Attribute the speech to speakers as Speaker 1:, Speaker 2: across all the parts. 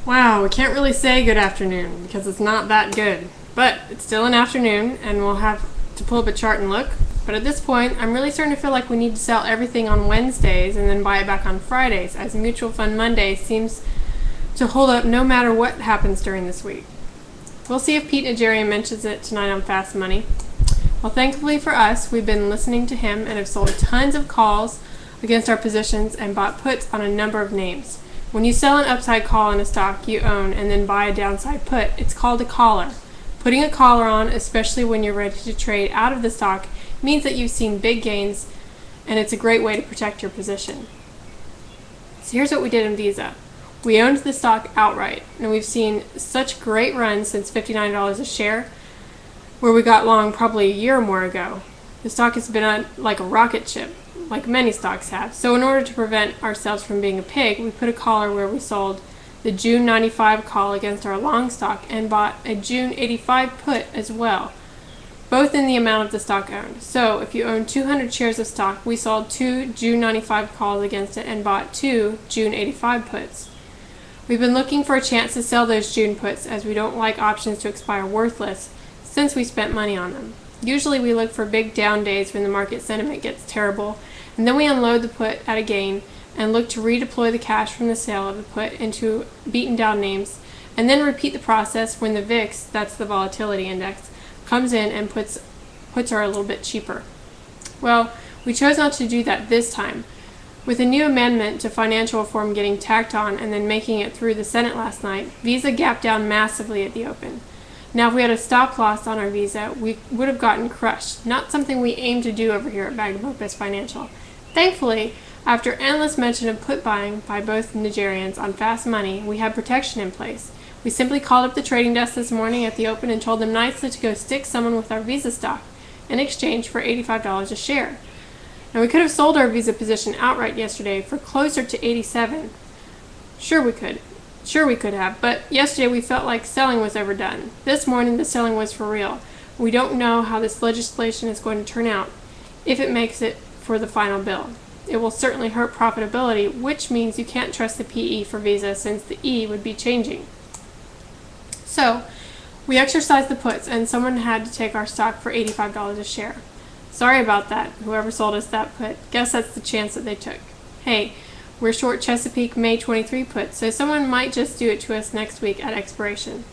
Speaker 1: Wow, we can't really say good afternoon because it's not that good. But it's still an afternoon and we'll have to pull up a chart and look. But at this point, I'm really starting to feel like we need to sell everything on Wednesdays and then buy it back on Fridays, as Mutual Fund Monday seems to hold up no matter what happens during this week. We'll see if Pete Najarian mentions it tonight on Fast Money. Well, thankfully for us, we've been listening to him and have sold tons of calls against our positions and bought puts on a number of names. When you sell an upside call on a stock you own and then buy a downside put, it's called a collar. Putting a collar on, especially when you're ready to trade out of the stock, means that you've seen big gains, and it's a great way to protect your position. So here's what we did in Visa. We owned the stock outright, and we've seen such great runs since $59 a share, where we got long probably a year or more ago. The stock has been on like a rocket ship, like many stocks have. So in order to prevent ourselves from being a pig, we put a collar where we sold the June 95 call against our long stock and bought a June 85 put as well, both in the amount of the stock owned. So if you own 200 shares of stock, we sold 2 June 95 calls against it and bought 2 June 85 puts. We've been looking for a chance to sell those June puts, as we don't like options to expire worthless since we spent money on them. Usually we look for big down days when the market sentiment gets terrible, and then we unload the put at a gain and look to redeploy the cash from the sale of the put into beaten down names, and then repeat the process when the VIX, that's the volatility index, comes in and puts are a little bit cheaper. Well, we chose not to do that this time. With a new amendment to financial reform getting tacked on and then making it through the Senate last night, Visa gapped down massively at the open. Now, if we had a stop loss on our Visa, we would have gotten crushed, not something we aim to do over here at Bag of Opus Financial. Thankfully, after endless mention of put buying by both Nigerians on Fast Money, we had protection in place. We simply called up the trading desk this morning at the open and told them nicely to go stick someone with our Visa stock in exchange for $85 a share. Now, we could have sold our Visa position outright yesterday for closer to 87. Sure we could have, but yesterday we felt like selling was overdone. This morning the selling was for real. We don't know how this legislation is going to turn out if it makes it for the final bill. It will certainly hurt profitability, which means you can't trust the PE for Visa since the E would be changing. So, we exercised the puts and someone had to take our stock for $85 a share. Sorry about that, whoever sold us that put. Guess that's the chance that they took. Hey, we're short Chesapeake May 23 puts, so someone might just do it to us next week at expiration.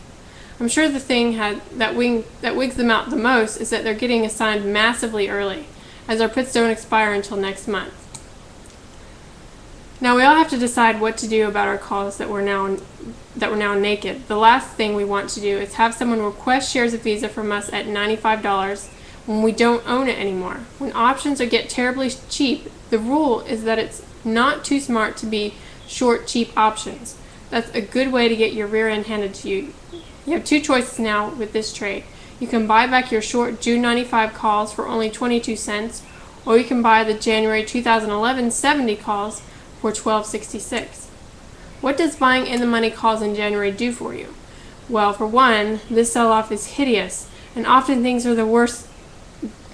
Speaker 1: I'm sure the thing that wigs them out the most is that they're getting assigned massively early, as our puts don't expire until next month. Now we all have to decide what to do about our calls that we're now naked. The last thing we want to do is have someone request shares of Visa from us at $95 when we don't own it anymore. When options get terribly cheap, the rule is that it's not too smart to be short cheap options. That's a good way to get your rear end handed to you. You have two choices now with this trade. You can buy back your short June 95 calls for only 22 cents, or you can buy the January 2011 70 calls for $12.66. What does buying in the money calls in January do for you? Well, for one, this sell-off is hideous, and often things are the worst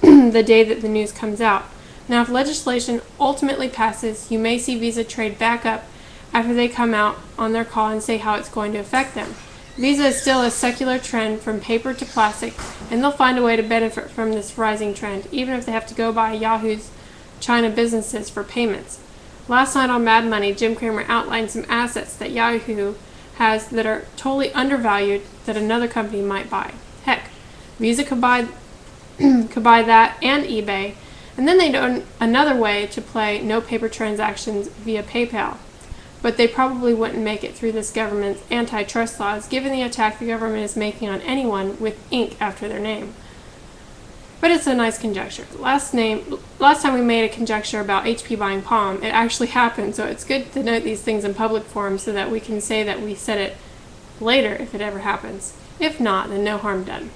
Speaker 1: the day that the news comes out. Now, if legislation ultimately passes, you may see Visa trade back up after they come out on their call and say how it's going to affect them. Visa is still a secular trend from paper to plastic, and they'll find a way to benefit from this rising trend, even if they have to go buy Yahoo's China businesses for payments. Last night on Mad Money, Jim Cramer outlined some assets that Yahoo has that are totally undervalued that another company might buy. Heck, Visa could buy that and eBay, and then they'd own another way to play no paper transactions via PayPal. But they probably wouldn't make it through this government's antitrust laws, given the attack the government is making on anyone with ink after their name. But it's a nice conjecture. Last time we made a conjecture about HP buying Palm, it actually happened, so it's good to note these things in public forums so that we can say that we said it later if it ever happens. If not, then no harm done.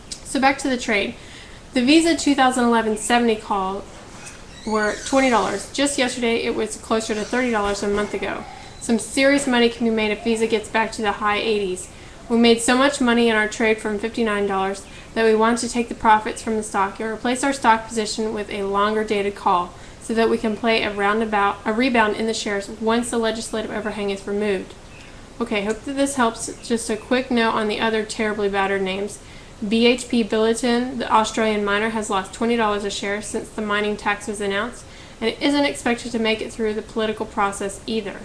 Speaker 1: So back to the trade. The Visa 2011 70 call were $20. Just yesterday it was closer to $30 a month ago. Some serious money can be made if Visa gets back to the high 80s. We made so much money in our trade from $59 that we want to take the profits from the stock and replace our stock position with a longer dated call so that we can play a rebound in the shares once the legislative overhang is removed. Okay, hope that this helps. Just a quick note on the other terribly battered names. BHP Billiton, the Australian miner, has lost $20 a share since the mining tax was announced, and it isn't expected to make it through the political process either.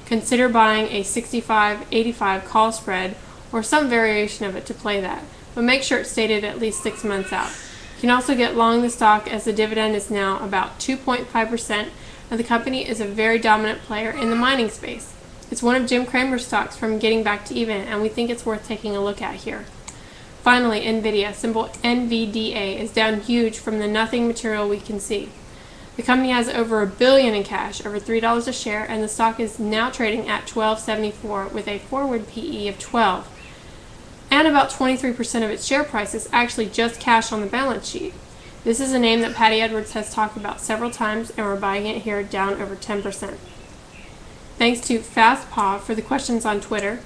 Speaker 1: Consider buying a 65-85 call spread or some variation of it to play that, but make sure it's stated at least 6 months out. You can also get long the stock as the dividend is now about 2.5%, and the company is a very dominant player in the mining space. It's one of Jim Cramer's stocks from getting back to even, and we think it's worth taking a look at here. Finally, NVIDIA, symbol NVDA, is down huge from the nothing material we can see. The company has over $1 billion in cash, over $3 a share, and the stock is now trading at $12.74 with a forward PE of 12. And about 23% of its share price is actually just cash on the balance sheet. This is a name that Patty Edwards has talked about several times, and we're buying it here down over 10%. Thanks to FastPaw for the questions on Twitter,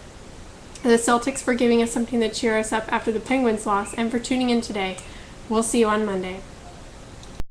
Speaker 1: the Celtics for giving us something to cheer us up after the Penguins loss, and for tuning in today. We'll see you on Monday.